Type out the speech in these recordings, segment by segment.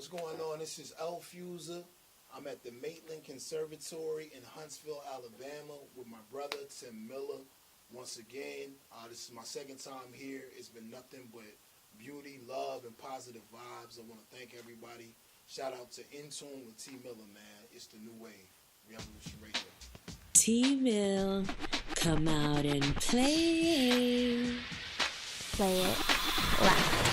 What's going on? This is L Fuser. I'm at the Maitland Conservatory in Huntsville, Alabama with my brother Tim Miller. Once again, this is my second time here. It's been nothing but beauty, love, and positive vibes. I want to thank everybody. Shout out to In Tune with T Miller, man. It's the new wave. Revolution Radio. T-mill, come out and play. Play it loud.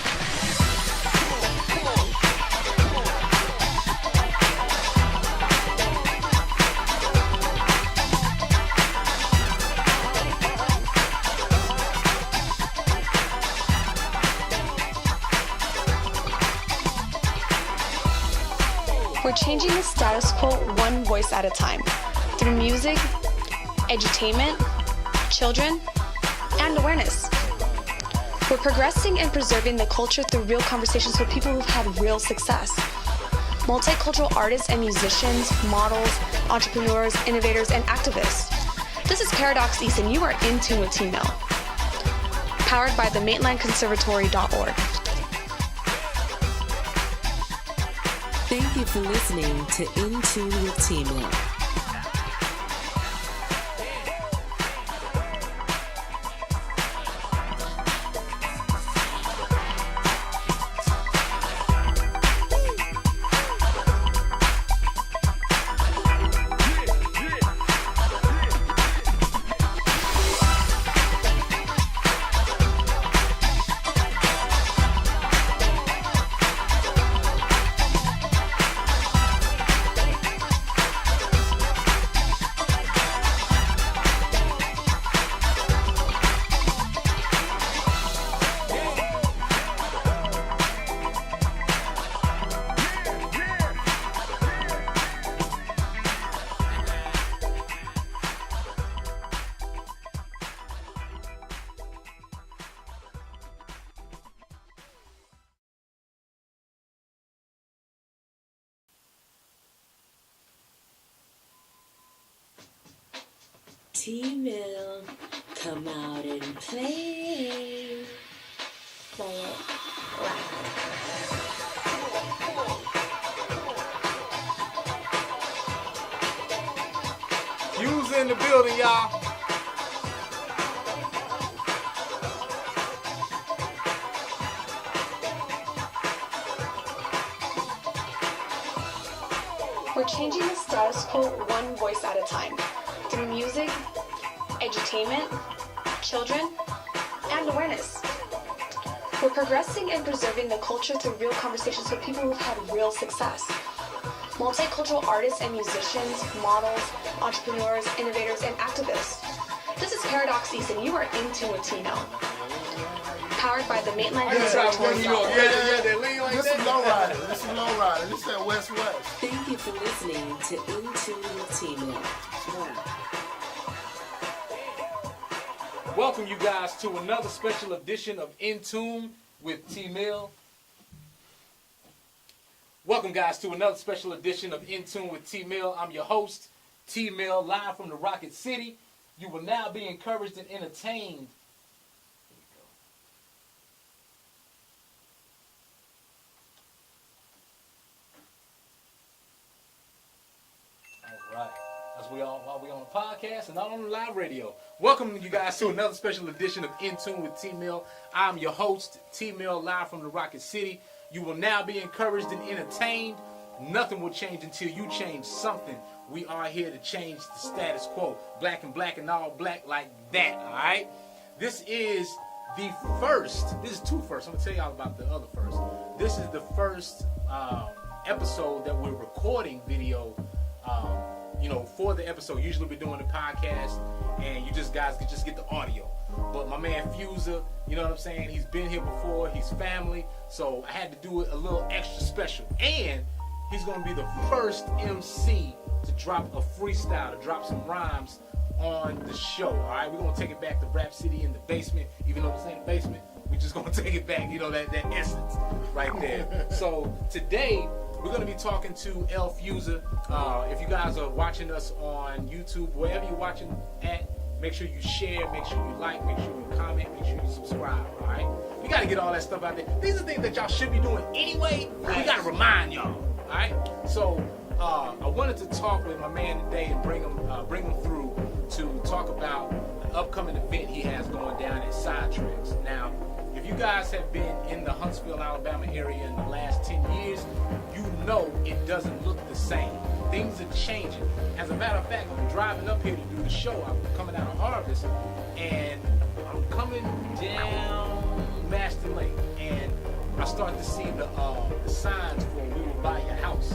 We're changing the status quo one voice at a time, through music, edutainment, children, and awareness. We're progressing and preserving the culture through real conversations with people who've had real success. Multicultural artists and musicians, models, entrepreneurs, innovators, and activists. This is Paradox East, and you are in tune with tmill. Powered by the MaitlandConservatory.org. Thank you for listening to In Tune with T-mill. T-mill, come out and play. Play it loud. Fuse in the building, y'all. We're changing the status quo one voice at a time, through music, edutainment, children, and awareness. We're progressing and preserving the culture through real conversations with people who've had real success. Multicultural artists and musicians, models, entrepreneurs, innovators, and activists. This is Paradox East, and you are in tune with tmill. Powered by the Maitland Conservatory. This is Lowrider. This is Lowrider. This is that West. Thank you for listening to In Tune with T-mill. Welcome you guys to another special edition of In Tune with T-mill. Welcome guys to another special edition of In Tune with T-mill. I'm your host, T-mill, live from the Rocket City. You will now be encouraged and entertained. All right. While we on the podcast and not on the live radio. Welcome you guys to another special edition of In Tune with T-mill. I'm your host, T-mill, live from the Rocket City. You will now be encouraged and entertained. Nothing will change until you change something. We are here to change the status quo. Black and all black like that, all right? This is the first. This is two firsts. I'm going to tell y'all about the other first. This is the first episode that we're recording video for the episode. Usually we're doing the podcast and you guys can just get the audio. But my man Fuser, you know what I'm saying? He's been here before. He's family. So I had to do it a little extra special. And he's going to be the first MC to drop a freestyle, to drop some rhymes on the show. All right, we're going to take it back to Rap City in the basement. Even though it's in the basement, we're just going to take it back, that essence right there. So today, we're going to be talking to L Fuser. If you guys are watching us on YouTube, wherever you're watching at, Make sure you share, make sure you like, make sure you comment, make sure you subscribe, all right? We got to get all that stuff out there. These are things that y'all should be doing anyway. We got to remind y'all, all right? So I wanted to talk with my man today and bring him through to talk about the upcoming event he has going down at Sidetracks. Now, if you guys have been in the Huntsville, Alabama area in the last 10 years, you know it doesn't look the same. Things are changing. As a matter of fact, I'm driving up here to do the show. I'm coming out of Harvest, and I'm coming down Maston Lake, and I start to see the signs for "We will buy your house,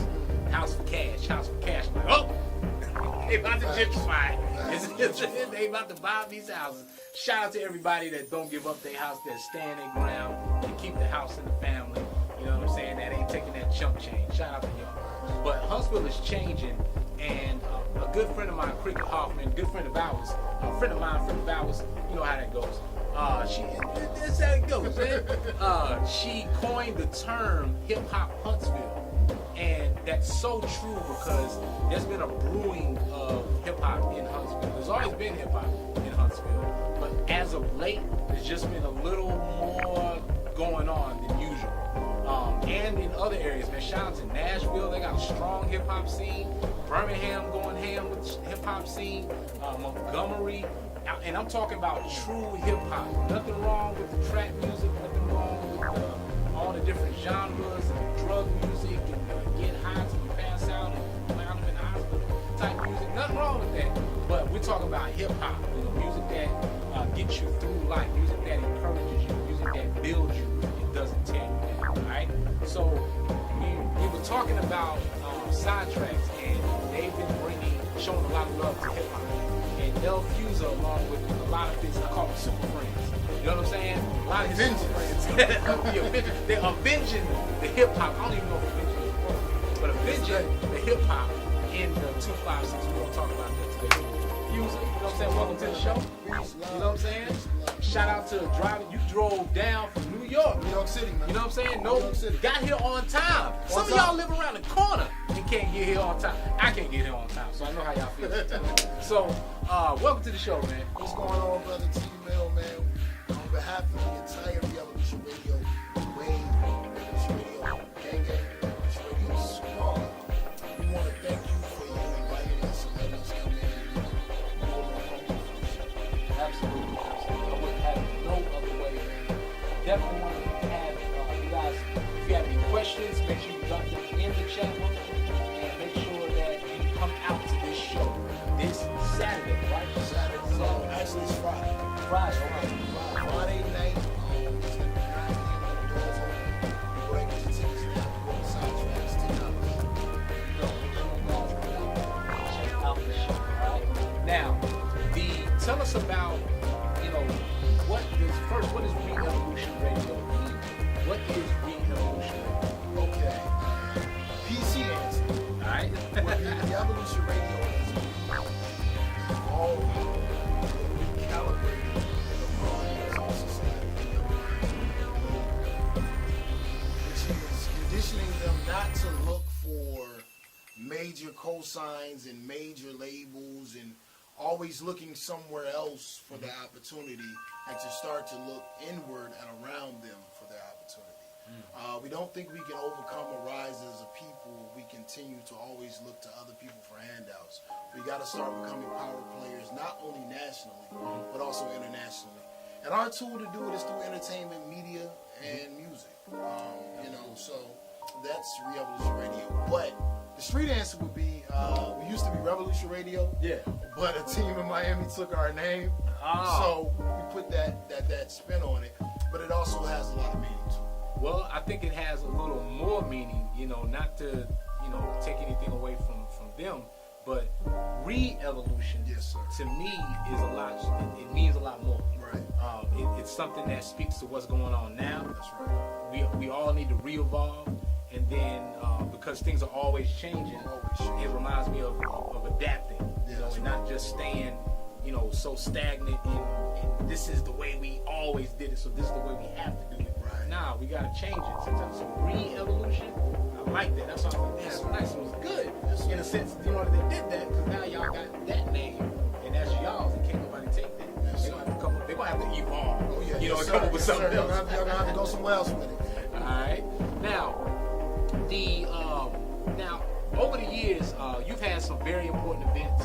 house for cash, house for cash." I'm like, oh, they about to gentrify it. They about to buy these houses. Shout out to everybody that don't give up their house, that stand their ground, and keep the house in the family. You know what I'm saying? That ain't taking that chump change. Shout out to y'all. But Huntsville is changing, and a good friend of mine, Cricket Hoffman, good friend of ours, friend of ours, you know how that goes. That's how it goes, man. She coined the term hip hop Huntsville, and that's so true because there's been a brewing of hip hop in Huntsville. There's always been hip hop in Huntsville, but as of late, there's just been a little more going on than usual. And in other areas, man, shout out to Nashville, they got a strong hip hop scene. Birmingham going ham with the hip hop scene. Montgomery, and I'm talking about true hip hop. Nothing wrong with the trap music, nothing wrong with all the different genres and drug music and get high till you pass out and clown them in the hospital type music. Nothing wrong with that. But we're talking about hip hop, music that gets you through life, music that encourages you, music that builds you. It doesn't tear you down. Right? So we were talking about Sidetracks, and they've been showing a lot of love to hip hop. And El Fuser, along with a lot of his, I call them super friends. You know what I'm saying? A lot of his super friends. They're avenging the hip hop. I don't even know if avenging is wrong, but avenging the hip hop in the 256. We're gonna talk about that today. Fuser, you know what I'm saying? Welcome to the show. You know what I'm saying? Shout out to driving. You drove down from New York. New York City, man. You know what I'm saying? New York City. Got here on time. Some of y'all live around the corner and can't get here on time. I can't get here on time, so I know how y'all feel. So, welcome to the show, man. What's going on, brother T-Mill, man? On behalf of the entire Revolution Radio Wave, Revolution Radio Gang, Revolution Radio Squad, we want to thank you for inviting us and letting us come in. Absolutely. I wouldn't have it no other way, man. Definitely want to have you guys, if you have any questions, make sure you drop them in the chat room, and make sure that you come out to this show this Saturday, right? Saturday. No, actually it's Friday. Friday, okay. Friday night, it's going to be 9 p.m. when the doors open. You go ahead and get your tickets now. Go to Sidetracks, $10. Check out the show, all right? Now, tell us about, what is Re-Evolution Radio mean? What is Re-Evolution Radio? Okay. PC answer. All right. What Re-Evolution Radio is evolving, recalibrating the minds of society, which is conditioning them not to look for major cosigns and major labels and always looking somewhere else for the opportunity, and to start to look inward and around them for their opportunity. We don't think we can overcome or rise as a people. We continue to always look to other people for handouts. We got to start becoming power players, not only nationally, but also internationally. And our tool to do it is through entertainment, media, and music. So that's Re-Evolution Radio. But the street answer would be, we used to be Revolution Radio. Yeah. But a team in Miami took our name. So we put that spin on it. But it also has a lot of meaning to it. Well, I think it has a little more meaning, not to, take anything away from them, but re-evolution, yes, sir, to me is a lot, it means a lot more. Right. It's something that speaks to what's going on now. That's right. We all need to re-evolve, and then because things are always changing, it reminds me of adapting, and not just staying, so stagnant and this is the way we always did it, so this is the way we have to do it. Right. Nah, we gotta change it sometimes. So re-evolution, I like that. That's why I was like, that's nice. It was good in a sense, that they did that, because now y'all got that name, and that's y'all's, and can't nobody take gonna have to evolve. Oh, yeah, You know, yes, and come sir. up with Yes, something sir. Y'all else. gonna have to go somewhere else with it. All right. Now, now over the years, you've had some very important events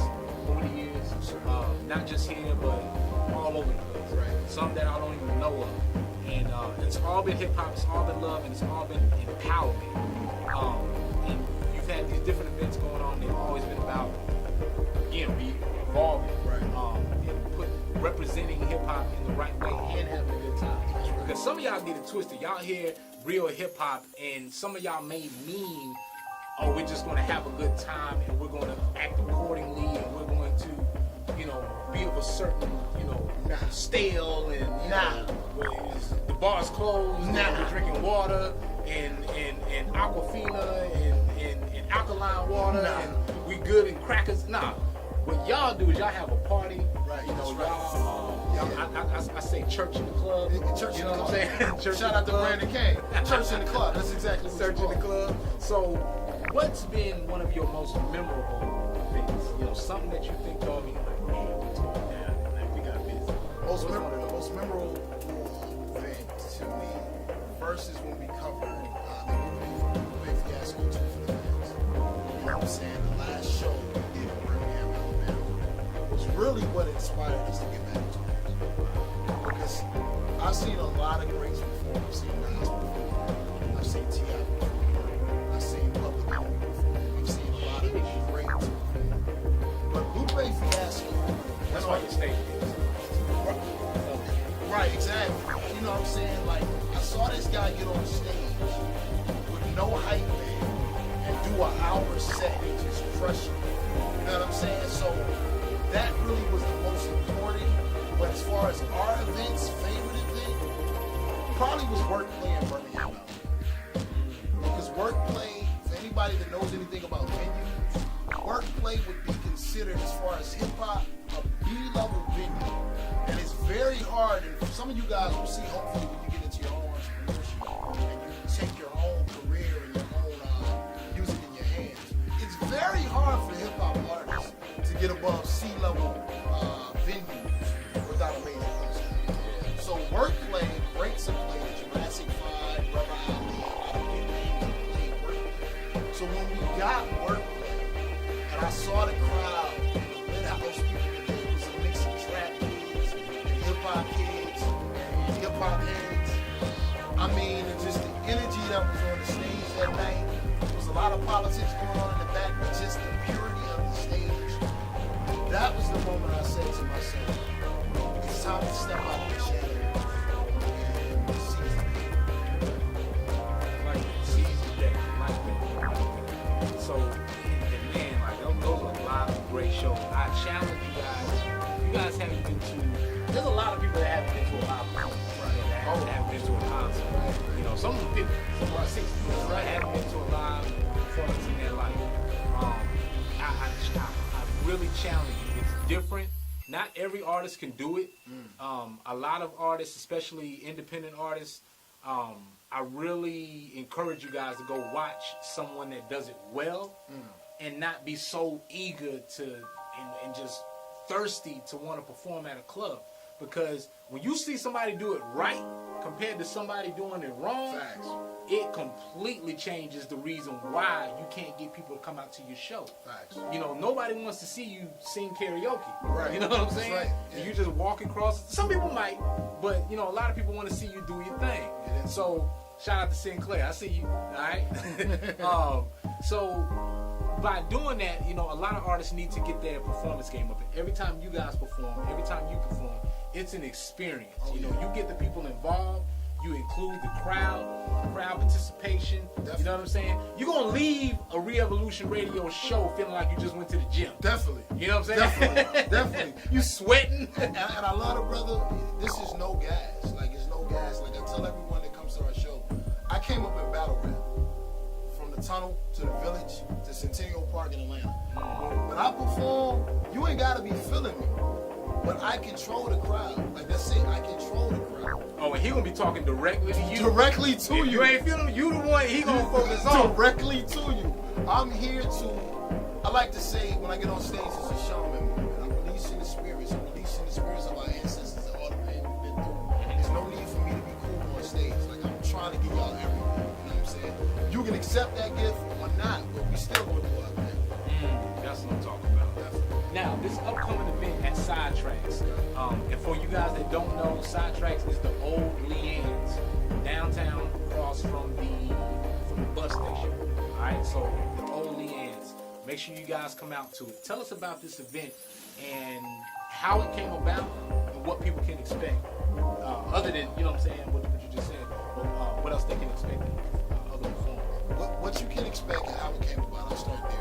over the years. Not just here, but all over the place. Right. Some that I don't even know of. And it's all been hip hop, it's all been love, and it's all been empowerment. And you've had these different events going on. They've always been about, be evolving, Right. And representing hip hop in the right way and having a good time. Because some of y'all get it twisted. Y'all hear real hip hop, and some of y'all may mean, oh, we're just going to have a good time, and we're going to act accordingly, and we're going to, be of a certain, stale, and the bar's closed, and we're drinking water, and Aquafina, and alkaline water, and we good in crackers. Nah. What y'all do is y'all have a party. Right. I say church in the club. Church You in know the what club. I'm saying? Church Shout in out the to club. Brandon Kane. Church in the club. That's exactly what Church you in the club. So, what's been one of your most memorable events? Something that you think of, and you're like, man, we took it down, and we got busy. Most memorable event to me first is when we covered the big fiasco 2 for the fans. You know what I'm saying? The last show we did in Birmingham, Alabama was really what inspired us to get back to it. Because I've seen a lot of greats before. I've seen Nas before. I've seen T.I. before. I've seen Public Enemy before. I've seen a lot of greats before. But Lupe Fiasco, That's why you stay. right, exactly. You know what I'm saying? Like, I saw this guy get on stage with no hype man and do an hour set and just crush it. You know what I'm saying? So that really was the most important. But as far as our events, favorite event, probably was Workplay in Birmingham. Because Workplay, for anybody that knows anything about venues, Workplay would be considered, as far as hip hop, a B-level venue. And it's very hard, and some of you guys will see, hopefully, when you get into your own entrepreneurship and you take your own career and your own music in your hands, it's very hard for hip hop artists to get above C-level venues without a major concert. So Workplay breaks a play at Jurassic 5, Rubber Alley, a lot of big names that played Workplay. So when we got Workplay, and I saw the crowd, lit out those people today, it was a mix of trap kids and hip-hop kids and hip-hop heads. I mean, and just the energy that was on the stage that night. There was a lot of politics going on in the back, but just the purity of the stage. That was the moment I said to myself, it's time to step out of the shadow and seize the day. Like, seize the day. Like that. So, and man, like, those are a lot of great shows. I challenge you guys. You guys haven't been to, there's a lot of people that haven't been to a live performance, right? That haven't been to a concert. Some of them 50, some are 60. That haven't been to a live performance in their life. I really challenge you. It's different. Not every artist can do it. A lot of artists, especially independent artists, I really encourage you guys to go watch someone that does it well and not be so eager to and just thirsty to want to perform at a club. Because when you see somebody do it right compared to somebody doing it wrong, Facts. it completely changes the reason why you can't get people to come out to your show. Facts. Nobody wants to see you sing karaoke. Right. You know what I'm That's saying? right. Yeah. And you just walk across. Some people might, but a lot of people want to see you do your thing. Yeah. So shout out to Sinclair. I see you. All right. So by doing that, a lot of artists need to get their performance game up. And every time you guys perform, every time you perform, it's an experience. You get the people involved. You include the crowd participation. Definitely. You know what I'm saying? You're going to leave a Re-Evolution Radio show feeling like you just went to the gym. Definitely. You know what I'm saying? Definitely. You sweating. And I love it, brother. This is no gas. Like, it's no gas. Like, I tell everyone that comes to our show, I came up in battle rap. From the tunnel to the village to Centennial Park in Atlanta. When I perform, you ain't got to be feeling me. But I control the crowd. Like, that's it. I control the crowd. Oh, and he going to be talking directly to you. Directly to If you. you ain't feeling you the one he going to focus on. Directly to you. I'm here to, I like to say, when I get on stage, it's a shaman moment. I'm releasing the spirits. I'm releasing the spirits of our ancestors and all the trying to give y'all everything. You know what I'm saying? You can accept that gift or not, but we still gonna do our thing. That's what I'm talking about. Now, this upcoming event at Sidetracks, and for you guys that don't know, Sidetracks is the old Leanne's downtown, across from the bus station. All right, so the old Leanne's. Make sure you guys come out to it. Tell us about this event and how it came about and what people can expect. Other than, you know what I'm saying, what you just said, what else they can expect other performers. What you can expect and how it came about, I'll start there.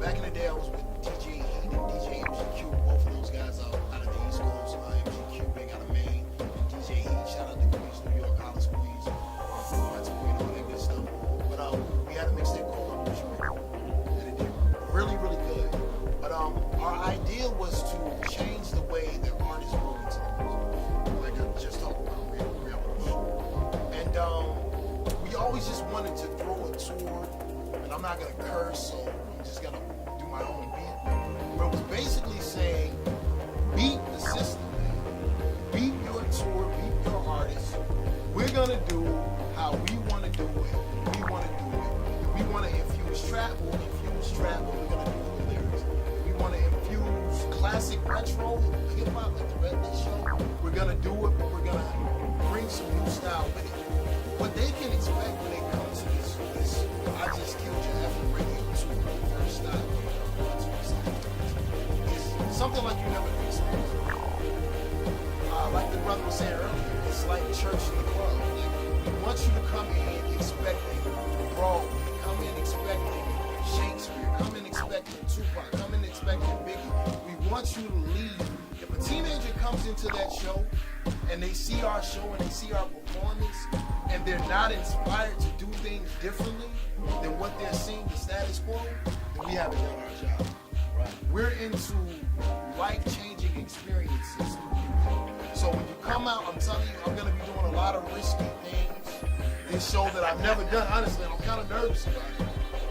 Back in the day, I was with DJ Heat and DJ MGQ, both of those guys out of the East Coast. MGQ, big out of Maine, and DJ Heat, shout out to Queens, New York, Hollis, Queens, all that good stuff. But we had a mixtape called What You Ready, and it did really, really good. But our idea was to change the way that artists move into the music, like I just talked about, revolution. And we always just wanted to throw a tour, and I'm not gonna curse, so I'm just gonna do my own beat. But it was basically saying, beat the system, man. Beat your tour, beat your artist. We're gonna do how we wanna do it. We wanna do it. If we wanna infuse trap, we'll infuse trap, but we're gonna do it with lyrics. If we wanna infuse classic retro hip hop like the Red Lit Show, we're gonna do it, but we're gonna bring some new style with it. What they can expect when they come to this I Just Killed Your FM radio tour, the first stop, is something like you never experienced. Like the brother was saying earlier, it's like church in the club. Like, we want you to come in expecting Broadway, come in expecting Shakespeare, come in expecting Tupac, come in expecting Biggie. We want you to leave. If a teenager comes into that show and they see our show and they see our performance and they're not inspired to do things differently than what they're seeing the status quo, then we haven't done our job. Right? We're into life-changing experiences. So when you come out, I'm telling you, I'm gonna be doing a lot of risky things. This show that I've never done, honestly, I'm kind of nervous about it.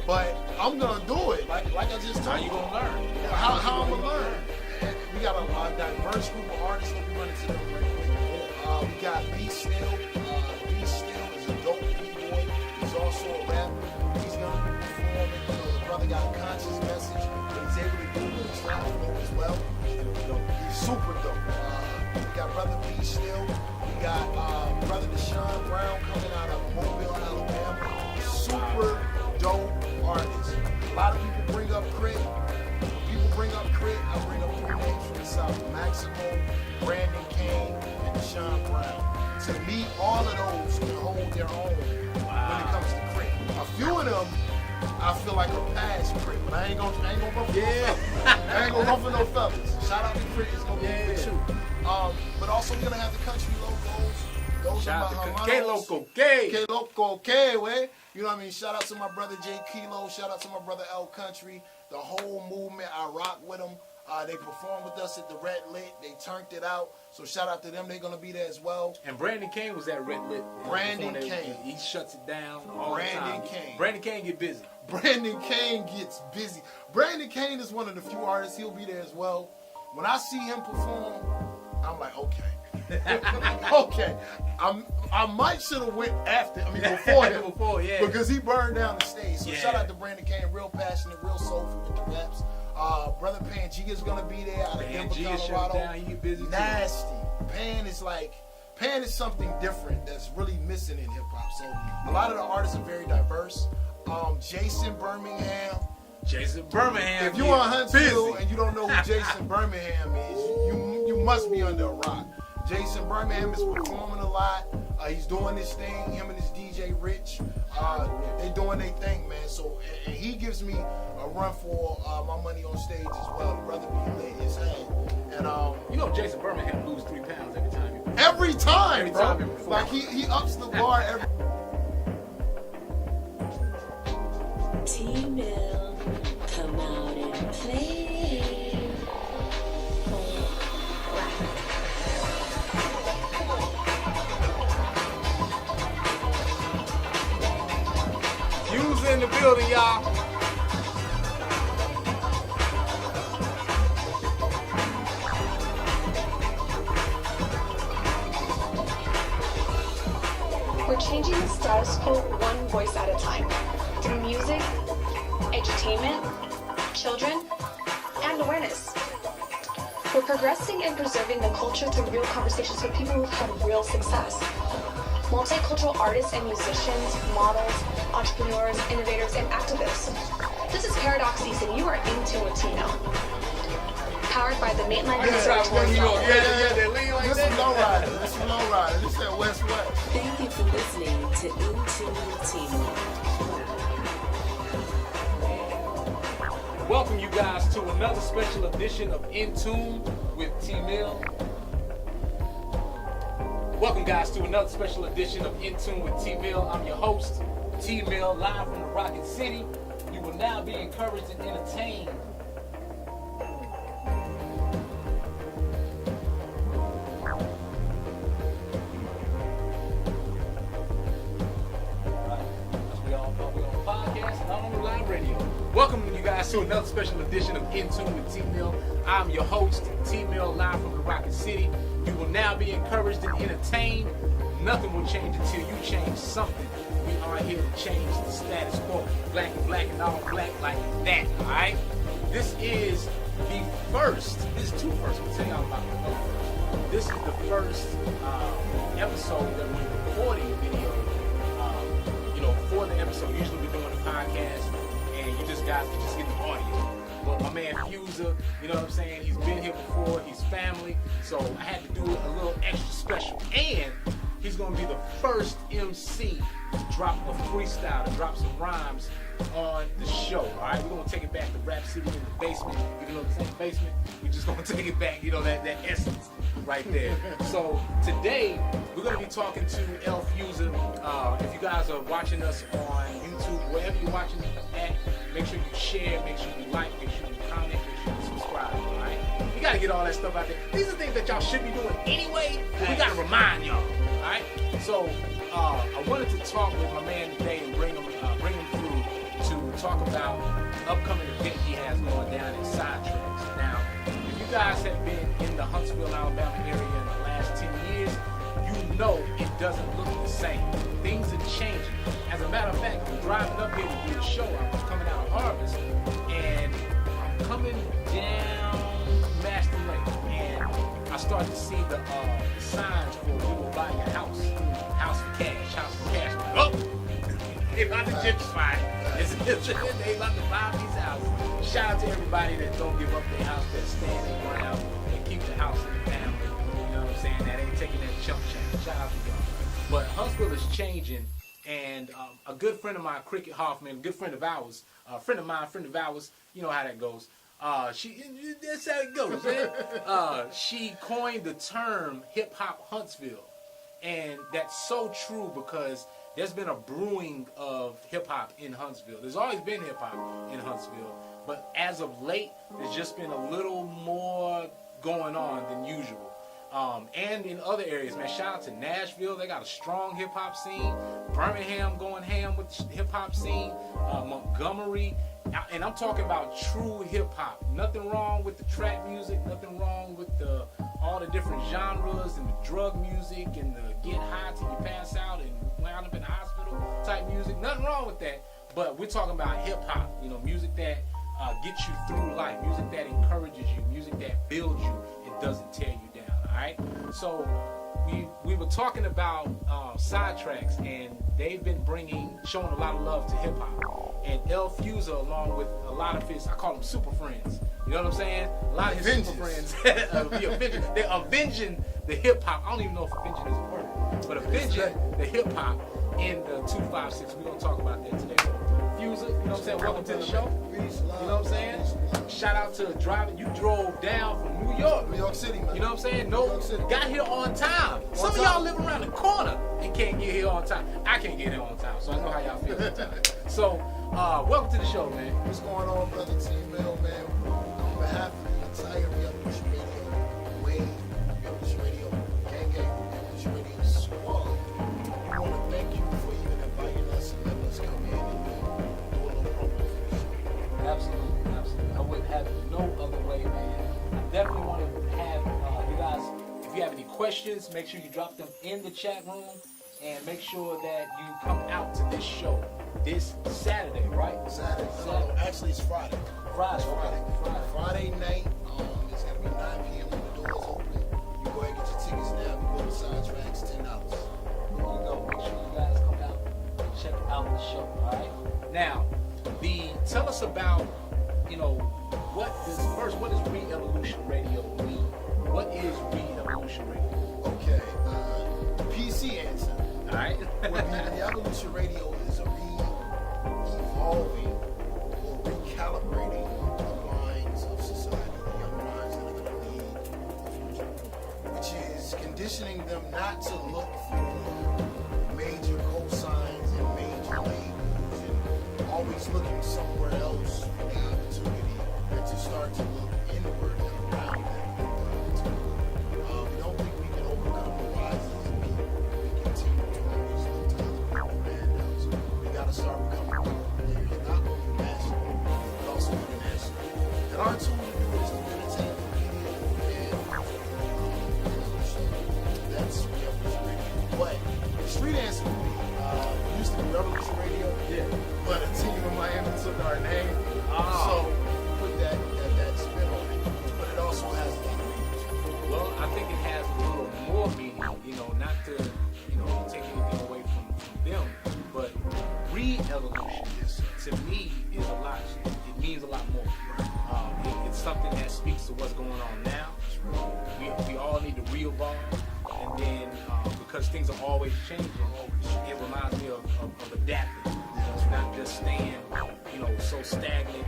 But I'm gonna do it, like I just told you. How you gonna learn? How I'm gonna learn? And we got a diverse group of artists that we run into them real quick. We got B Still. B Still is a dope B-boy. He's also a rapper. He's gonna be performing. His brother got a conscious message, but he's able to do it. He's rapping as well. He's super dope. We got brother B Still. We got brother Shyne coming out of Mobile, Alabama. Super dope artist. A lot of people bring up Crit. When people bring up Crit, I bring up three names from the South: Maximo, Brandon Kane, and Deshaun Brown. To me, all of those can hold their own when it comes to Crit. A few of them, I feel like are past Crit, but I ain't gonna go for no fellas. I ain't gonna go for no fellas. Shout out to Crit, it's gonna be good too. But also we're gonna have the country locals. Those Shout are out my to hermanos. K Loco, way. You know what I mean? Shout out to my brother J Kilo. Shout out to my brother L Country. The whole movement, I rock with them. They performed with us at the Red Lit. They turned it out. So shout out to them. They're gonna be there as well. And Brandon Kane was at Red Lit. Brandon Kane. He shuts it down all Brandon the time. Kane. Brandon Kane get busy. Brandon Kane gets busy. Brandon Kane is one of the few artists. He'll be there as well. When I see him perform, I'm like, okay. Okay. I might should have went before him. Before, yeah. Because he burned down the stage. So Yeah. shout out to Brandon Kane, real passionate, real soulful with the raps. Brother Pangia's gonna be there out of Denver, Pangia shut it Colorado. down. He get busy too. Nasty. Pan is something different that's really missing in hip hop. So a lot of the artists are very diverse. Jason Birmingham. If If you're on Huntsville and you don't know who Jason Birmingham is, you must be under a rock. Jason Birmingham is performing a lot. He's doing this thing. Him and his DJ Rich, they doing their thing, man. So and he gives me a run for my money on stage as well. The brother be lit his head. And you know Jason Birmingham lose 3 pounds every time he performs. every time, Every bro. time he performs. Like he ups the bar every. T-Mill, come out and play. Play it loud. Hughes in the building, y'all. We're changing changing the status quo one voice at a time through music, edutainment, children, and awareness. We're progressing and preserving the culture through real conversations with people who've had real success. Multicultural artists and musicians, models, entrepreneurs, innovators, and activists. This is Paradox East, and you are in tune with tmill. Powered by the Maitland Conservatory. They lean like This is lowrider. This is lowrider. This is West West. Thank you for listening to In Tune with tmill. Welcome you guys to another special edition of In Tune with tmill. Welcome guys to another special edition of In Tune with tmill. I'm your host, tmill, live from the Rocket City. You will now be encouraged and entertained. Welcome you guys to another special edition of In Tune with tmill. I'm your host, tmill, live from the Rocket City. You will now be encouraged and entertained. Nothing will change until you change something. We are here to change the status quo. Black and all black like that, alright? This is the first, this is two firsts, I'll tell y'all about the first. This is the first episode that we're recording video, for the episode. Usually we're doing a podcast and you guys can just get the audio. But my man Fuser, you know what I'm saying? He's been here before, he's family, so I had to do it a little extra special. And he's gonna be the first MC to drop a freestyle, to drop some rhymes on the show. Alright, we're gonna take it back to Rap City in the basement. Even though the same basement, we're just gonna take it back, that essence right there. So today we're gonna be talking to El Fuser. If you guys are watching us on YouTube, wherever you're watching at, make sure you share, make sure you like, make sure you comment, make sure you subscribe, alright? You gotta get all that stuff out there. These are things that y'all should be doing anyway, but we gotta remind y'all, alright? So, I wanted to talk with my man today and bring him through to talk about the upcoming event he has going down in Sidetracks. Now, if you guys have been in the Huntsville, Alabama area in the last 10 years, you know it doesn't look the same. Things are changing. As a matter of fact, I'm driving up here to do the show. I was coming out of Harvest, and I'm coming down Master Lake, and I started to see the signs for we will buy a house for cash. Oh, they about to gentrify. They about to buy these houses. Shout out to everybody that don't give up their house, that stand their ground and keep the house in the family. You know what I'm saying? That ain't taking that chump change. Shout out to y'all. But Huntsville is changing, and a good friend of mine, Cricket Hoffman, a good friend of ours, friend of ours, you know how that goes. That's how it goes, man. She coined the term hip hop Huntsville, and that's so true because there's been a brewing of hip hop in Huntsville. There's always been hip hop in Huntsville, but as of late, there's just been a little more going on than usual. And in other areas, man, shout out to Nashville. They got a strong hip hop scene. Birmingham going ham with the hip hop scene. Montgomery. And I'm talking about true hip hop. Nothing wrong with the trap music. Nothing wrong with all the different genres and the drug music and the get high till you pass out and wound up in the hospital type music. Nothing wrong with that. But we're talking about hip hop. Music that gets you through life. Music that encourages you. Music that builds you. It doesn't tear you down. Alright? So we were talking about Sidetracks, and they've been showing a lot of love to hip hop. And El Fuser, along with a lot of his, I call them super friends. You know what I'm saying? A lot of his super friends, they're avenging the hip hop. I don't even know if avenging is a word, but avenging the hip hop in the 256. We're gonna talk about that today. Fuser, you know what I'm saying? Welcome to the show. Peace, love, you know what I'm saying? Shout out to driving. You drove down from New York. New York City, man. You know what I'm saying? No, got here on time. Some of y'all live around the corner and can't get here on time. I can't get here on time, so I know how y'all feel on time. So, welcome to the show, man. What's going on, brother T-Mill, man? On behalf of the entire Yellowish Radio, Wave, Yellowish Radio, Gang, Yellowish Radio squad, I want to thank you for even inviting us and letting us come in and do a little promo for the show. Absolutely. I wouldn't have it no other way, man. I definitely want to have you guys, if you have any questions, make sure you drop them in the chat room. and make sure that you come out to this show this Saturday, right? Saturday. No, actually, it's Friday. Friday. Friday night. It's gonna be 9 p.m. when the doors open. You go ahead and get your tickets now. We go to Soundtracks, $10. There you go. Make sure you guys come out and check out the show. All right. Now, tell us about, what does Re-Evolution Radio mean? What is Re-Evolution Radio? Okay. The PC answer. All right. The Evolution Radio is a re-evolving or recalibrating the minds of society, the young minds that are going to lead the future, which is conditioning them not to look for major cosigns and major labels and always looking somewhere else for the opportunity, and to start to look inward and around them. We don't think we can overcome the rises of people. We continue to always look to other people handouts. We got to start becoming players, not only national, but also international. And our tool to do is to entertain the media and so that's Revolution Radio. But the street answer would be, used to be Revolution Radio, but a team in Miami took our name, so put that spin on it. But it also has a lot of meaning. Well, I think it has a little more meaning, not to, take anything away from them, but re-evolution to me is a lot, it means a lot more. It's something that speaks to what's going on now. We all need to re-evolve, and then because things are always changing, it reminds me of adapting. Not just staying, so stagnant.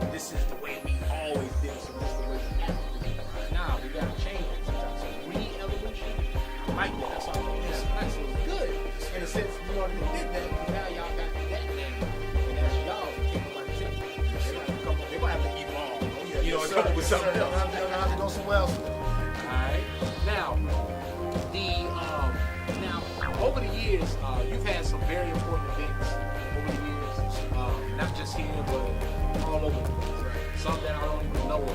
And this is the way we always did it, so this is the way we have to do it. Nah, we gotta change it sometimes. So re-evolution, I like that. That's all. It's nice. It's good in a sense. We already did that, but now y'all got that name, and that's y'all. Can't nobody take it. They're gonna have to evolve. Come up with something else. They're gonna have to go somewhere else. All right. Now, over the years, you've had some very important events over the years, not just here, but all over the place. Some that I don't even know of.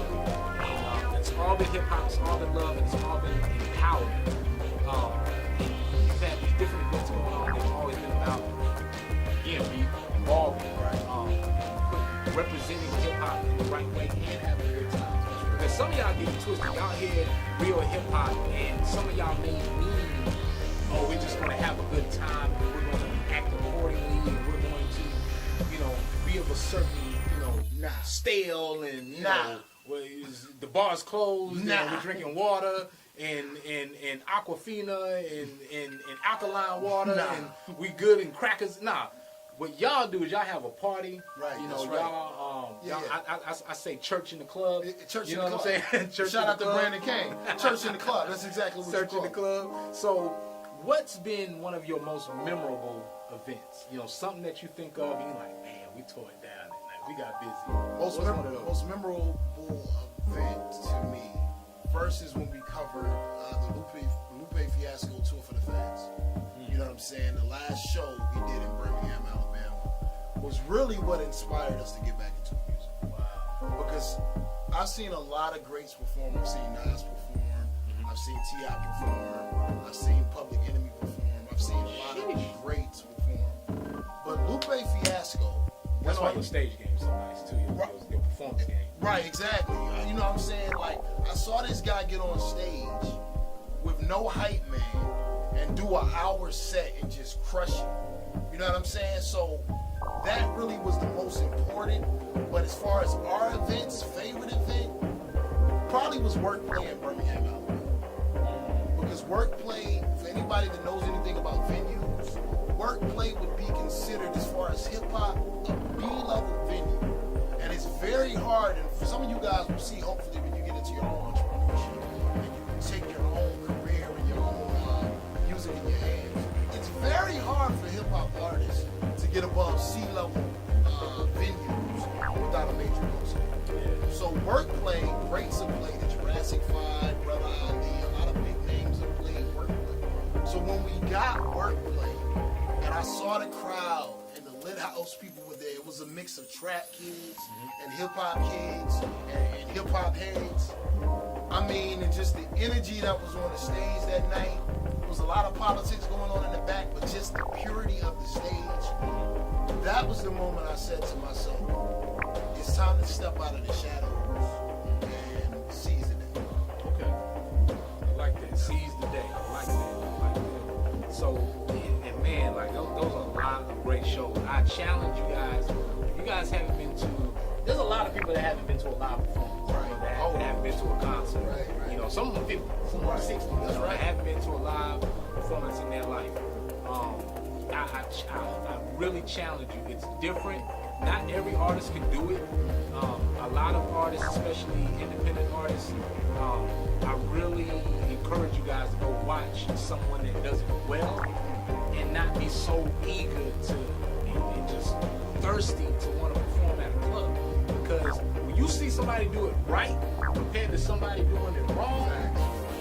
And it's all been hip hop, it's all been love, and it's all been empowerment. And you've had these different events going on. It's always been about, evolving, representing hip hop in the right way and having a good time. Because some of y'all get it twisted. Y'all hear real hip hop, and some of y'all may mean, oh, we're just going to have a good time, and we're going to act accordingly, and we're going to, be of a certain, stale, and, the bar's closed, and we're drinking water, and Aquafina, and alkaline water, and we good in crackers. What y'all do is y'all have a party. Right. Y'all, I say church in the club. Church you in know the what club. I'm saying? Church Shout in out the to club. Brandon King. Church in the club. That's exactly what Church you in the club. So, what's been one of your most memorable events? Something that you think of, and you're like, man, we tore it down that night. We got busy. Most memorable event to me, first is when we covered the Lupe Fiasco Tour for the Fans. You know what I'm saying? The last show we did in Birmingham, Alabama, was really what inspired us to get back into music. Wow. Because I've seen a lot of greats perform. I've seen Nas perform. I've seen T.I. perform. I've seen Public Enemy perform. I've seen a lot of greats perform. But Lupe Fiasco... That's why your stage game's so nice, too. Your performance game. Right, exactly. You know what I'm saying? Like, I saw this guy get on stage with no hype man and do an hour set and just crush it. You know what I'm saying? So that really was the most important. But as far as our events, favorite event, probably was Workplay in Birmingham, Alabama. Because Workplay, for anybody that knows anything about venues, Workplay would be considered, as far as hip hop, a B-level venue. And it's very hard, and for some of you guys will see, hopefully, when you get into your own entrepreneurship and you can take your own career and your own music in your hands, it's very hard for hip hop artists to get above C-level venues without a major concert. So Workplay, greats have played the Jurassic 5, Brother Ali, a lot of big names have played Workplay. So when we got Workplay, and I saw the crowd and the Lit House people were there, it was a mix of trap kids and hip hop kids and hip hop heads. I mean, and just the energy that was on the stage that night was a lot of politics going on in the back, but just the purity of the stage. That was the moment I said to myself, it's time to step out of the shadows and seize the day. Okay. I like that. Seize the day. I like that. I like that. So, and man, like those are a lot of great shows. I challenge you guys. If you guys haven't been to, there's a lot of people that haven't been to a live performance. Right. You know, that haven't been to a concert. Right. You know, some of them 50, some of them 60. That's right. That haven't been to a live performance in their life. I really challenge you. It's different. Not every artist can do it. A lot of artists, especially independent artists, I really encourage you guys to go watch someone that does it well and not be so eager to and just thirsty to want to perform at a club. Because when you see somebody do it right compared to somebody doing it wrong,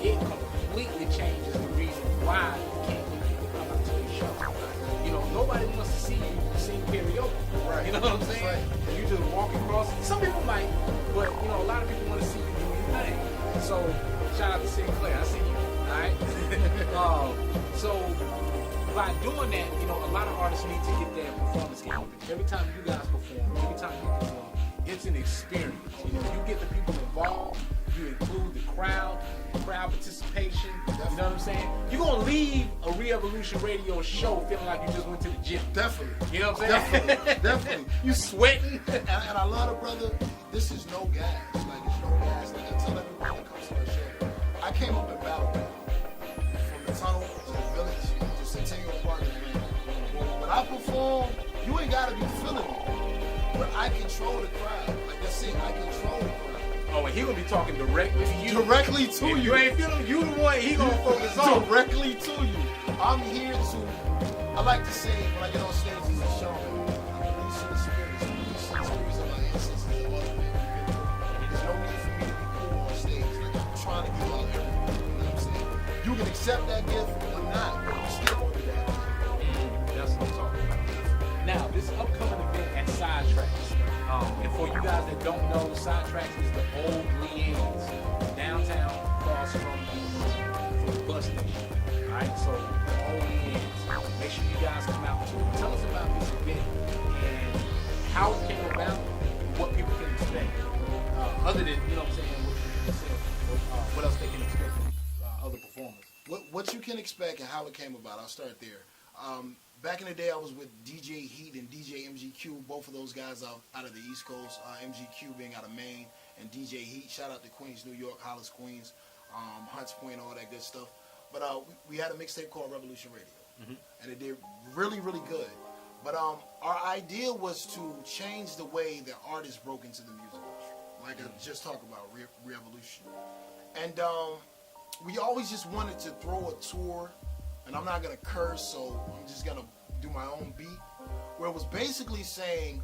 it completely changes the reason why you can't get people to come out to your show. You know, nobody wants to see you sing karaoke. Right. You know what I'm saying? Right. You just walk across. Some people might, but you know, a lot of people want to see you do your thing. So shout out to Sinclair. I see you. All right. So by doing that, you know, a lot of artists need to get their performance game. Every time you guys perform, every time you perform, it's an experience. You know, you get the people involved. You include the crowd participation. You know what I'm saying? You're gonna leave a Re-Evolution Radio show feeling like you just went to the gym. Definitely. You know what I'm saying? Definitely. You sweating. And I love it, brother. This is no gas. Like, it's no gas. Like, I tell everyone that comes to my show, I came up in Battleground. From the tunnel to the village to Centennial Park. When I perform, you ain't gotta be feeling me. But I control the crowd. Like I said, I control the crowd. Oh, and he gonna be talking directly to you. Directly to If you. you ain't feeling you the one he gonna focus on. Directly to you. I'm here to, I like to say when I get on stage as a show, I'm releasing the spirits. I'm releasing the spirits of my ancestors and other people. There's no need for me to be cool on stage. Like, I'm trying to give out everything. You know what I'm saying? You can accept that gift or not, but you still gonna do that. That's what I'm talking about. Now, this upcoming event at Sidetracks. And for you guys that don't know, Sidetracks is the old Leanne's downtown across from the bus station. Alright, so the old Leanne's. Make sure you guys come out to it. Tell us about this event and how it came about and what people can expect. Other than, you know what I'm saying, what else they can expect from other performers. What you can expect and how it came about, I'll start there. Back in the day, I was with DJ Heat and DJ MGQ, both of those guys out of the East Coast. MGQ being out of Maine, and DJ Heat. Shout out to Queens, New York, Hollis, Queens, Hunts Point, all that good stuff. But we had a mixtape called Revolution Radio, and it did really, really good. But our idea was to change the way that artists broke into the music industry, like I just talked about, Re-Evolution. And we always just wanted to throw a tour. And I'm not going to curse, so I'm just going to do my own beat, where it was basically saying,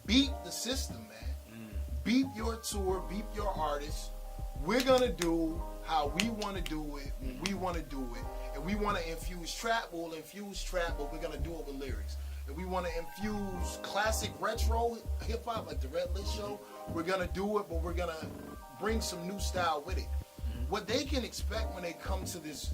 beat the system, man. Beat your tour, beat your artist. We're going to do how we want to do it, when we want to do it. And we want to infuse trap, we'll infuse trap, but we're going to do it with lyrics. If we want to infuse classic retro hip-hop, like the Red List Show, we're going to do it, but we're going to bring some new style with it. What they can expect when they come to this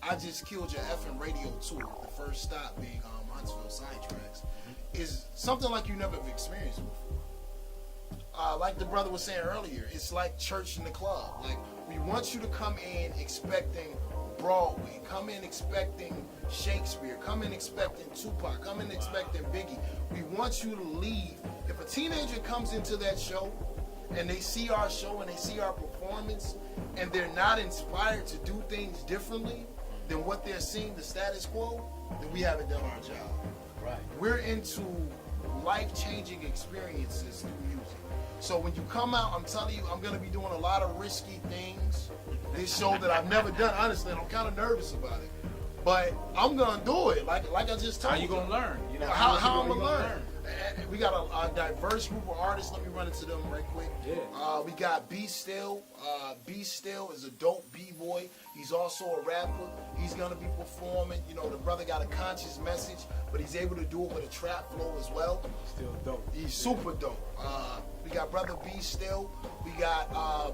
I Just Killed Your effing radio tour, the first stop being Huntsville Sidetracks, is something like you never have experienced before. Like the brother was saying earlier, it's like church in the club. Like, we want you to come in expecting Broadway, come in expecting Shakespeare, come in expecting Tupac, come in expecting Biggie. We want you to leave. If a teenager comes into that show and they see our show and they see our performance and they're not inspired to do things differently than what they're seeing, the status quo, then we haven't done our job. Right. We're into life-changing experiences through music. So when you come out, I'm telling you, I'm going to be doing a lot of risky things. This show that I've never done, honestly, and I'm kind of nervous about it. But I'm going to do it, like I just told you. How you going to learn? You know, how I'm going to learn. And we got a diverse group of artists. Let me run into them right quick. Yeah. We got B Still. B Still is a dope B-boy. He's also a rapper. He's going to be performing. You know, the brother got a conscious message, but he's able to do it with a trap flow as well. Still dope. He's super dope. We got brother B Still. We got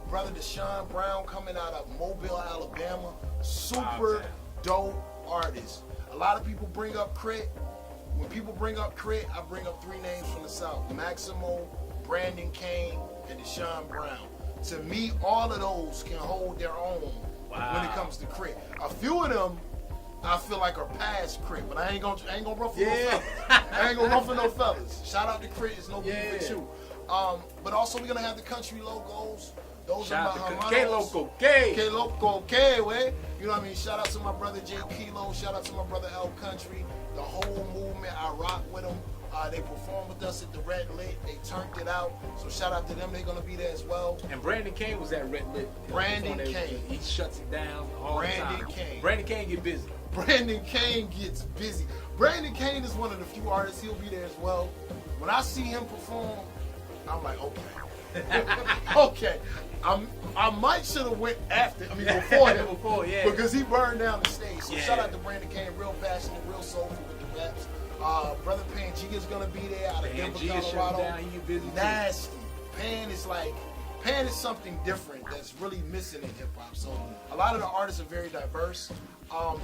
brother Deshaun Brown coming out of Mobile, Alabama. Super dope artists. A lot of people bring up Crit. When people bring up Crit, I bring up 3 names from the South: Maximo, Brandon Kane, and Deshaun Brown. To me, all of those can hold their own when it comes to Crit. A few of them I feel like are past Crit, but I ain't gonna ruffle no feathers. I ain't gonna ruffle no feathers. Shout out to Crit, it's no beef with you. But also we're gonna have the country logos. Those Shout are my out to hermanos. K-Loco, way. You know what I mean? Shout out to my brother J Kilo. Shout out to my brother L Country. The whole movement, I rock with them. They performed with us at the Red Lit. They turned it out. So shout out to them. They're gonna be there as well. And Brandon Kane was at Red Lit. Brandon Kane. He shuts it down all Brandon the time. Kane. Brandon Kane get busy. Brandon Kane gets busy. Brandon Kane is one of the few artists. He'll be there as well. When I see him perform, I'm like, okay. Okay. I might should have went before him. Before, yeah. Because he burned down the stage. So Yeah. shout out to Brandon Kane, real passionate, real soulful with the raps. Brother Pangia's gonna be there out of Denver, Pangia shut Colorado. down, he get busy too. Nasty. Pan is something different that's really missing in hip hop. So a lot of the artists are very diverse.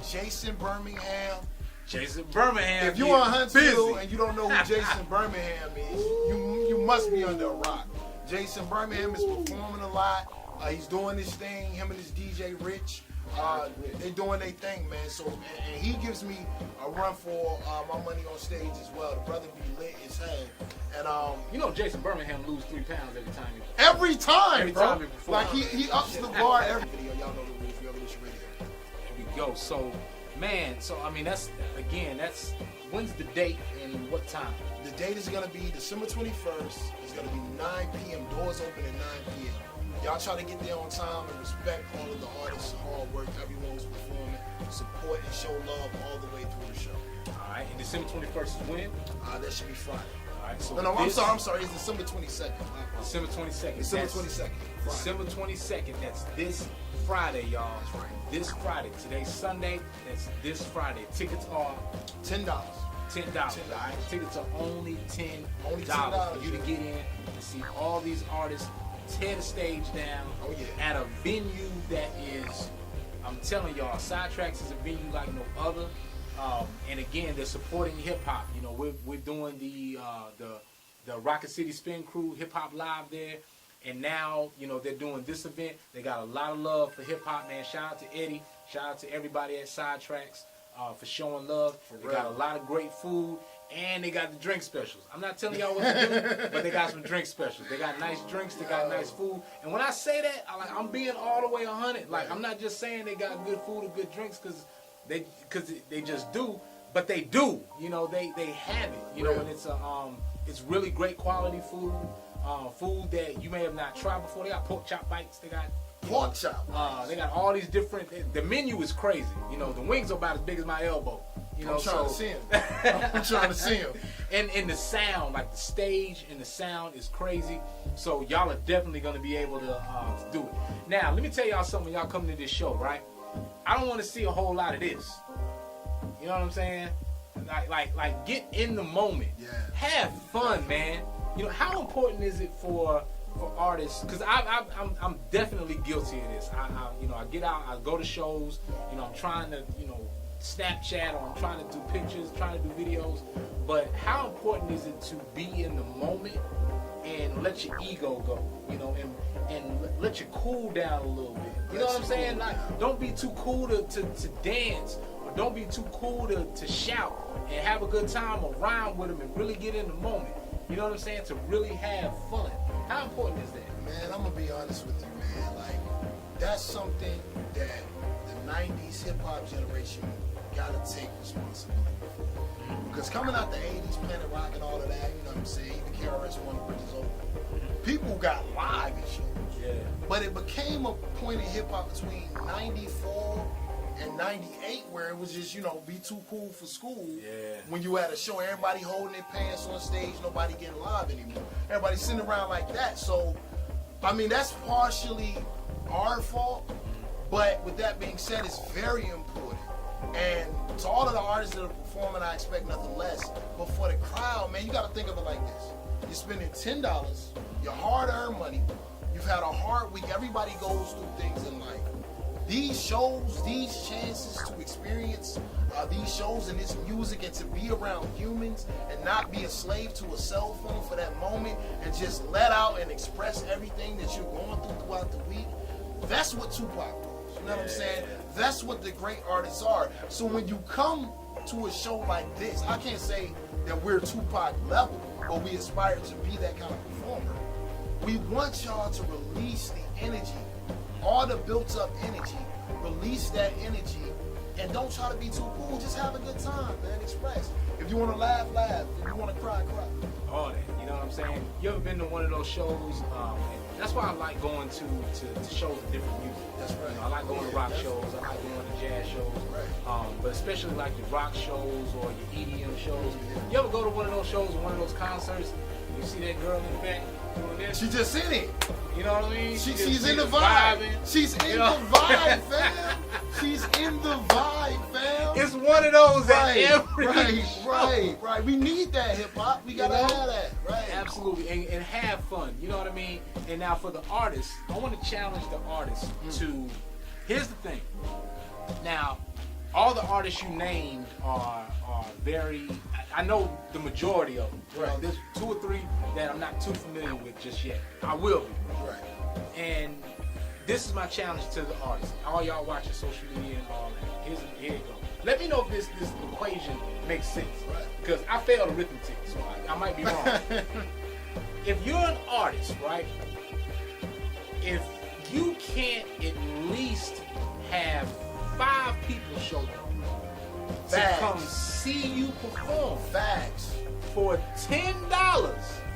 Jason Birmingham. If If you're on Huntsville and you don't know who Jason Birmingham is, you must be under a rock. Jason Birmingham is performing a lot. He's doing his thing. Him and his DJ Rich, they're doing their thing, man. So and he gives me a run for my money on stage as well. The brother be lit as hell. And you know Jason Birmingham lose 3 pounds every time he every time Every bro. time he performs. Like he ups the bar every video. Y'all know the rules. Revolution Radio. There we go. So, man, I mean, that's when's the date and what time? The date is gonna be December 21st. It's gonna be 9 p.m. Doors open at 9 p.m. Y'all try to get there on time and respect all of the artists' hard work, everyone who's performing, support and show love all the way through the show. All right, and December 21st is when? That should be Friday. All right, so No, I'm sorry. It's December 22nd. December 22nd. December 22nd. December 22nd. That's this Friday, y'all. That's right. This Friday. Today's Sunday. That's this Friday. Tickets are $10. $10. All right. Tickets are only $10. Only $10 for you to get in and see all these artists tear the stage down. Oh, yeah. At a venue that is, I'm telling y'all, Sidetracks is a venue like no other. And again, they're supporting hip hop. You know, we're doing the Rocket City Spin Crew Hip Hop Live there, and now you know they're doing this event. They got a lot of love for hip hop, man. Shout out to Eddie. Shout out to everybody at Sidetracks for showing love. They got a lot of great food, and they got the drink specials. I'm not telling y'all what to do, but they got some drink specials. They got nice drinks. They got nice food. And when I say that, I'm being all the way 100. Like I'm not just saying they got good food or good drinks because they just do, but they do. You know, they have it. You know, and it's really great quality food. Food that you may have not tried before. They got pork chop bites. They got Pork chop. they got all these different. The menu is crazy. You know, the wings are about as big as my elbow. You know, I'm trying to see him. I'm trying to see him. And the sound, like the stage and the sound is crazy. So y'all are definitely going to be able to do it. Now, let me tell y'all something. When y'all come to this show, right? I don't want to see a whole lot of this. You know what I'm saying? Like get in the moment. Yeah. Have fun, man. You know, how important is it for artists? Because I'm definitely guilty of this. I get out, I go to shows. You know, I'm trying to Snapchat, or I'm trying to do pictures, trying to do videos. But how important is it to be in the moment and let your ego go? You know, and let you cool down a little bit. You know what I'm saying? Like, don't be too cool to dance, or don't be too cool to shout and have a good time or rhyme with them and really get in the moment. You know what I'm saying? To really have fun. How important is that? Man, I'm gonna be honest with you, man. Like, that's something that the 90s hip-hop generation gotta take responsibility for. Because coming out the 80s, Planet Rock and all of that, you know what I'm saying? Even KRS-One, Bridges Over. People got live at shows. Yeah. But it became a point in hip-hop between 94 and 98 where it was just, be too cool for school. Yeah. When you had a show, everybody holding their pants on stage, nobody getting live anymore. Everybody sitting around like that. So, I mean, that's partially our fault. But with that being said, it's very important. And to all of the artists that are performing, I expect nothing less. But for the crowd, man, you got to think of it like this. You're spending $10, your hard-earned money. You've had a hard week. Everybody goes through things in life. these shows, these chances to experience these shows and this music and to be around humans and not be a slave to a cell phone for that moment and just let out and express everything that you're going through throughout the week, that's what Tupac was. You know what I'm saying? That's what the great artists are. So when you come to a show like this, I can't say that we're Tupac level, but we aspire to be that kind of performer. We want y'all to release the energy, all the built up energy, release that energy, and don't try to be too cool. Just have a good time, man. Express. If you want to laugh, laugh. If you want to cry, cry. All that, you know what I'm saying? You ever been to one of those shows? And that's why I like going to shows of different music. That's right. You know, I like going to rock shows. I like going to jazz shows. Right. But especially like your rock shows or your EDM shows. You ever go to one of those shows or one of those concerts? You see that girl in the back doing this? She just in it. You know what I mean? She's in the vibe. She's in the vibe, fam. She's in the vibe, fam. It's one of those Right, at every right. We need that hip hop. We gotta have that, right? Absolutely, and have fun. You know what I mean? And now for the artists, I want to challenge the artists to. Here's the thing. Now, all the artists you named are very. I know the majority of them. Right. There's 2 or 3 that I'm not too familiar with just yet. I will be. Right. And this is my challenge to the artists. All y'all watching social media and all that. Here you go. Let me know if this equation makes sense. Right. Because I failed arithmetic, so I might be wrong. If you're an artist, right? If you can't at least have 5 people show up to Facts. come see you perform Facts. for $10.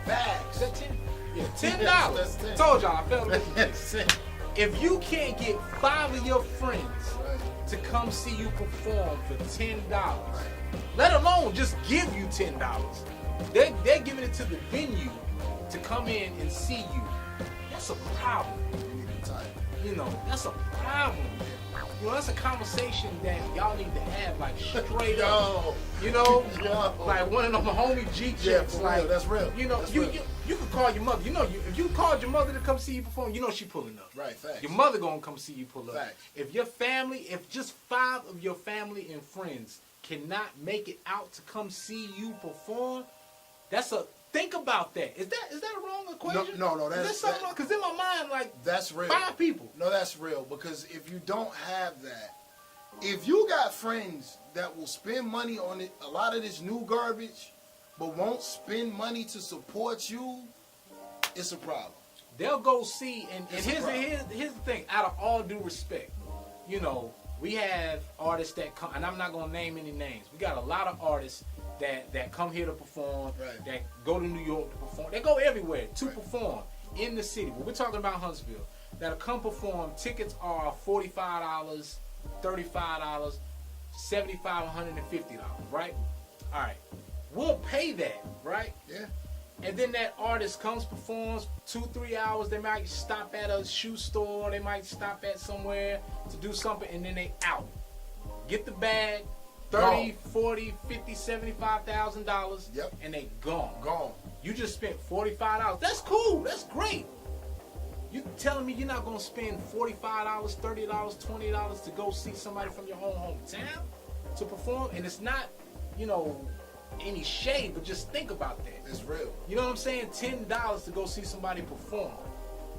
Facts. Is that 10? Yeah, $10. That's 10. Told y'all I failed arithmetic. That's it. If you can't get 5 of your friends Right. to come see you perform for $10, let alone just give you $10, they're giving it to the venue to come in and see you. That's a problem. You know, that's a problem. You know, that's a conversation that y'all need to have, like, straight up. You know? Yo. Like one of them homie G chicks. Yeah, for like, real. That's real. You know, That's you real. you can call your mother. You know, if you called your mother to come see you perform, you know she pulling up. Right, facts. Your mother gonna come see you pull up. Facts. If your family, if just 5 of your family and friends cannot make it out to come see you perform, think about that. Is that a wrong equation? No, Is that something wrong? Because in my mind, like, That's real. 5 people. No, that's real. Because if you don't have that, if you got friends that will spend money on it, a lot of this new garbage, but won't spend money to support you, it's a problem. They'll go see, and It's a here's problem. the thing. Out of all due respect, you know, we have artists that come, and I'm not gonna name any names. We got a lot of artists that come here to perform, Right. that go to New York to perform. They go everywhere to Right. perform in the city. But we're talking about Huntsville. That'll come perform. Tickets are $45, $35, $75, $150, right? All right. We'll pay that, right? Yeah. And then that artist comes, performs 2-3 hours. They might stop at a shoe store. They might stop at somewhere to do something, and then they out. Get the bag, $30, $40, $50, $75,000, Yep. and they gone. Gone. You just spent $45. That's cool. That's great. You telling me you're not gonna spend $45, $30, $20 to go see somebody from your own hometown to perform? And it's not, you know, any shade, but just think about that. It's real. You know what I'm saying? $10 to go see somebody perform.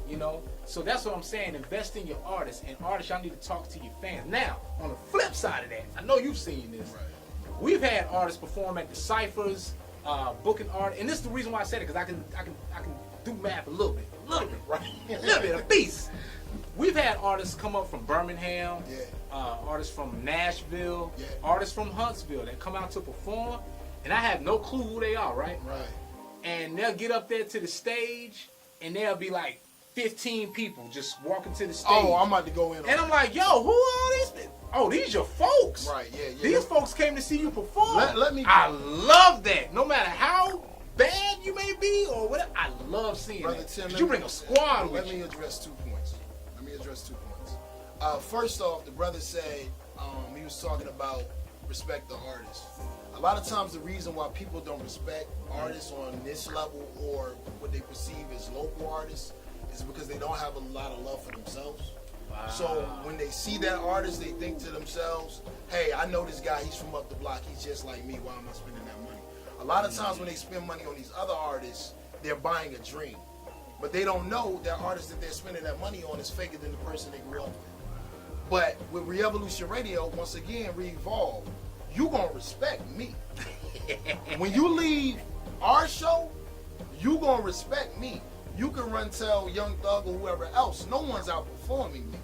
You know? So that's what I'm saying. Invest in your artists. And artists, y'all need to talk to your fans. Now, on the flip side of that, I know you've seen this. Right. We've had artists perform at the Cyphers, booking art. And this is the reason why I said it, because I can do math a little bit, right? A little bit, a piece. We've had artists come up from Birmingham, artists from Nashville, artists from Huntsville that come out to perform, and I have no clue who they are, right? Right. And they'll get up there to the stage, and there'll be like 15 people just walking to the stage. Oh, I'm about to go in on And I'm like, yo, who are these? Oh, these your folks. Right, yeah. These folks came to see you perform. Let me- I love that. No matter how bad you may be or whatever, I love seeing Brother that. Tim, 'Cause let you me- bring a squad Let with me you. address 2 points. First off, the brother said he was talking about respect the artist. A lot of times the reason why people don't respect artists on this level or what they perceive as local artists is because they don't have a lot of love for themselves. Wow. So when they see that artist, they think to themselves, hey, I know this guy, he's from up the block, he's just like me, why am I spending that money? A lot of times when they spend money on these other artists, they're buying a dream. But they don't know that artist that they're spending that money on is faker than the person they grew up with. But with Re-Evolution Radio, once again, Re-Evolve, you gonna respect me. When you leave our show, you gonna respect me. You can run tell Young Thug or whoever else, no one's outperforming me.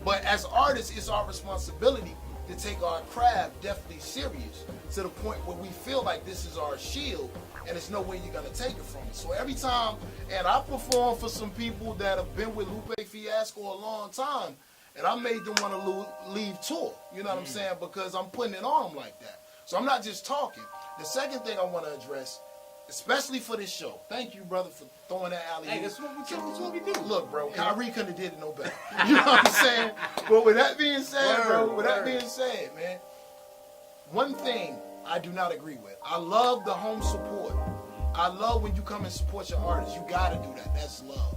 But as artists, it's our responsibility to take our craft definitely serious to the point where we feel like this is our shield and there's no way you're gonna take it from us. So every time, and I perform for some people that have been with Lupe Fiasco a long time, and I made them want to leave tour. You know what I'm saying? Because I'm putting it on them like that. So I'm not just talking. The second thing I want to address, especially for this show, thank you, brother, for throwing that alley. Hey, that's what we do. Look, bro, Kyrie couldn't have did it no better. You know what I'm saying? But with that being said, man, one thing I do not agree with. I love the home support. I love when you come and support your artists. You got to do that. That's love.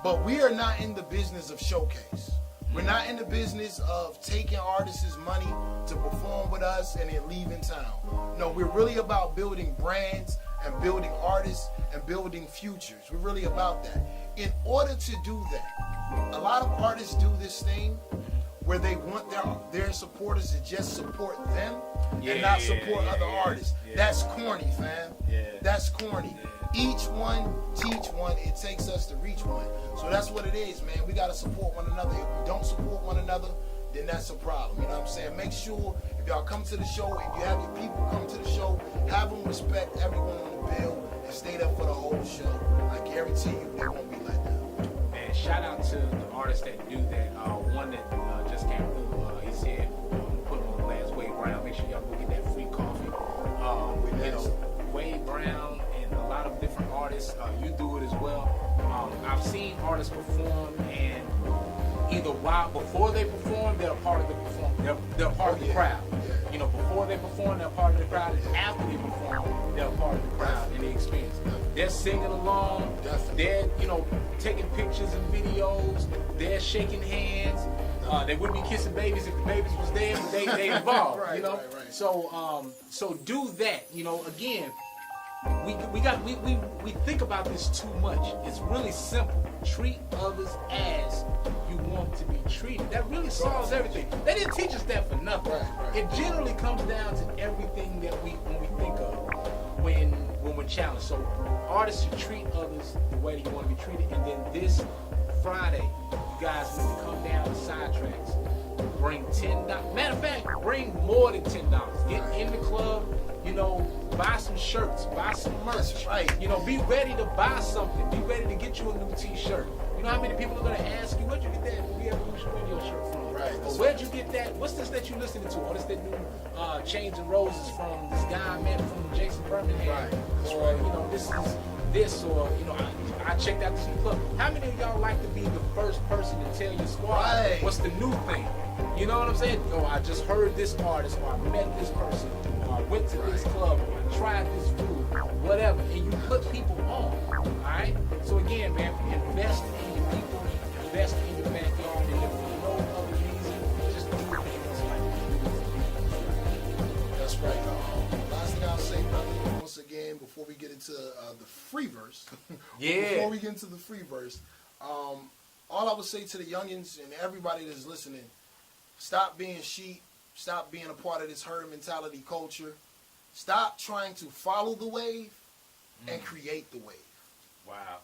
But we are not in the business of showcase. We're not in the business of taking artists' money to perform with us and then leaving town. No, we're really about building brands and building artists and building futures. We're really about that. In order to do that, a lot of artists do this thing where they want their supporters to just support them and not support other artists. Yeah. That's corny, fam. Yeah. That's corny. Yeah. Each one, teach one. It takes us to reach one. So that's what it is, man. We got to support one another. If we don't support one another, then that's a problem. You know what I'm saying? Make sure if y'all come to the show, if you have your people come to the show, have them respect everyone on the bill and stay there for the whole show. I guarantee you they won't be let down. Man, shout out to the artists that do that. One that just came through, he said, put him on the last Wade Brown. Make sure y'all go get that free coffee. Wade Brown and a lot of different artists, you do it as well. I've seen artists perform, and either before they perform, they're a part of the perform. They're part of the crowd. You know, before they perform, they're part of the crowd, and after they perform, they're a part of the crowd and the experience. They're singing along. They're taking pictures and videos. They're shaking hands. They wouldn't be kissing babies if the babies was there, but they involved. Right. So do that. Again. We think about this too much. It's really simple. Treat others as you want to be treated. That really solves everything. They didn't teach us that for nothing. Right. It generally comes down to everything that when we think of when we're challenged. So artists should treat others the way that you want to be treated. And then this Friday, you guys need to come down to Sidetracks. Bring $10. Matter of fact, bring more than $10. Get in the club. Buy some shirts, buy some merch. Right. Be ready to buy something. Be ready to get you a new T-shirt. You know how many people are going to ask you, where'd you get that Re-Evolution Radio shirt from? Right. Or where'd you get that? What's this that you listening to? Oh, this that new Chains and Roses from this guy, man, from Jason Birmingham. Right. Or, this is this, or, I checked out this new club. How many of y'all like to be the first person to tell your squad what's the new thing? You know what I'm saying? Oh, I just heard this artist, or I met this person, or I went to this club, or I tried this food, whatever. And you put people on, all right? So again, man, invest in your people, invest in your backyard, and if for no other reason, just do things like That's right. Last thing I'll say, brother, once again, before we get into the free verse, before we get into the free verse, all I would say to the youngins and everybody that's listening, stop being sheep. Stop being a part of this herd mentality culture. Stop trying to follow the wave and create the wave. Wow.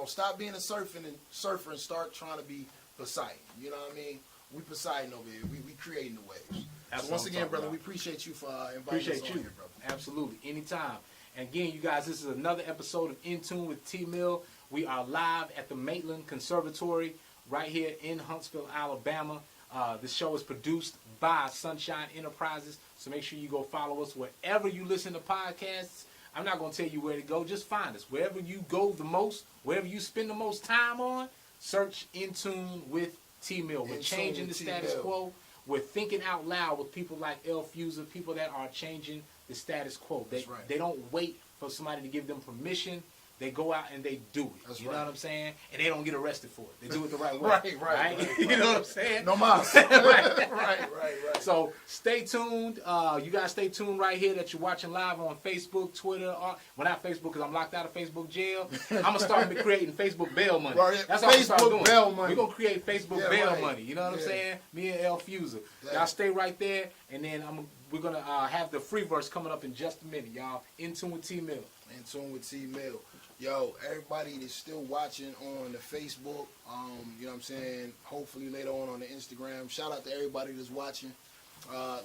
Stop being a surfer and start trying to be Poseidon. You know what I mean? We Poseidon over here. We creating the waves. So once again, brother, we appreciate you for inviting us on here, brother. Absolutely. Anytime. And again, you guys, this is another episode of In Tune with T-Mill. We are live at the Maitland Conservatory right here in Huntsville, Alabama. This show is produced by Sunshine Enterprises, so make sure you go follow us wherever you listen to podcasts. I'm not going to tell you where to go. Just find us. Wherever you go the most, wherever you spend the most time on, search In Tune with T-Mill. We're changing the status quo. We're thinking out loud with people like El Fuser, people that are changing the status quo. They don't wait for somebody to give them permission they go out and they do it. That's you know right. what I'm saying? And they don't get arrested for it. They do it the right way. Right. You know what I'm saying? No mas. right. So stay tuned. You guys stay tuned right here that you're watching live on Facebook, Twitter. Well, not Facebook because I'm locked out of Facebook jail. I'm going to start creating Facebook bail money. Right. That's all I'm start Facebook doing. bail money. We're going to create Facebook Yeah, bail right. money. You know what I'm Yeah. saying? Me and El Fuser. Yeah. Y'all stay right there. And then we're going to have the free verse coming up in just a minute, y'all. In tune with T-Mill. In tune with T-Mill. Yo, everybody that's still watching on the Facebook, you know what I'm saying, hopefully later on the Instagram. Shout out to everybody that's watching.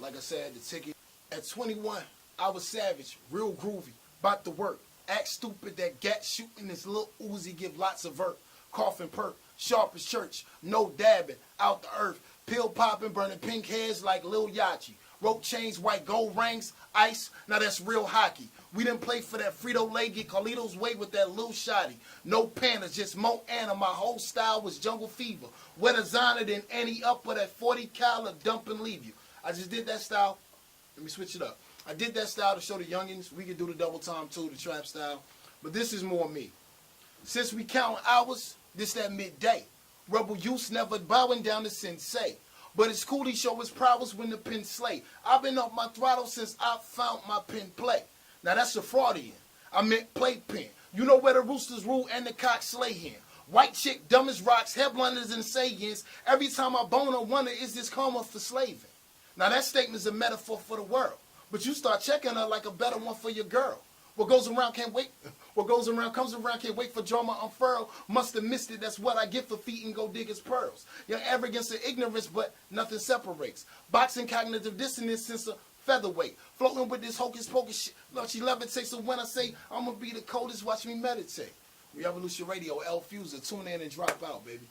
Like I said, the ticket. At 21, I was savage, real groovy, about to work. Act stupid, that gat shooting this little Uzi, give lots of vert. Coughing perk, sharp as church, no dabbing, out the earth. Pill popping, burning pink heads like Lil Yachty. Rope chains, white gold rings, ice, now that's real hockey. We didn't play for that Frito-Lay, get Carlito's way with that Lil Shotty. No pandas, just Mo Anna, my whole style was jungle fever. Wetter designer than any up with that 40 cal dump and leave you. I just did that style, let me switch it up. I did that style to show the youngins, we could do the double time too, the trap style. But this is more me. Since we count hours, this that midday. Rebel youth never bowing down to sensei. But it's cool he show his prowess when the pen slay. I've been off my throttle since I found my pen play. Now that's a fraudian. I meant playpen. You know where the roosters rule and the cock slay him. White chick, dumb as rocks, headliners and sayings. Every time I bone her, wonder is this karma for slaving? Now that statement's a metaphor for the world. But you start checking her like a better one for your girl. What goes around can't wait. What goes around comes around, can't wait for drama unfurl. Must have missed it, that's what I get for feet and go dig his pearls. Your arrogance and ignorance, but nothing separates. Boxing cognitive dissonance since a featherweight. Floating with this hocus pocus shit. Lord, she levitates, so when I say I'm gonna be the coldest, watch me meditate. Revolution Radio, El Fuser, tune in and drop out, baby.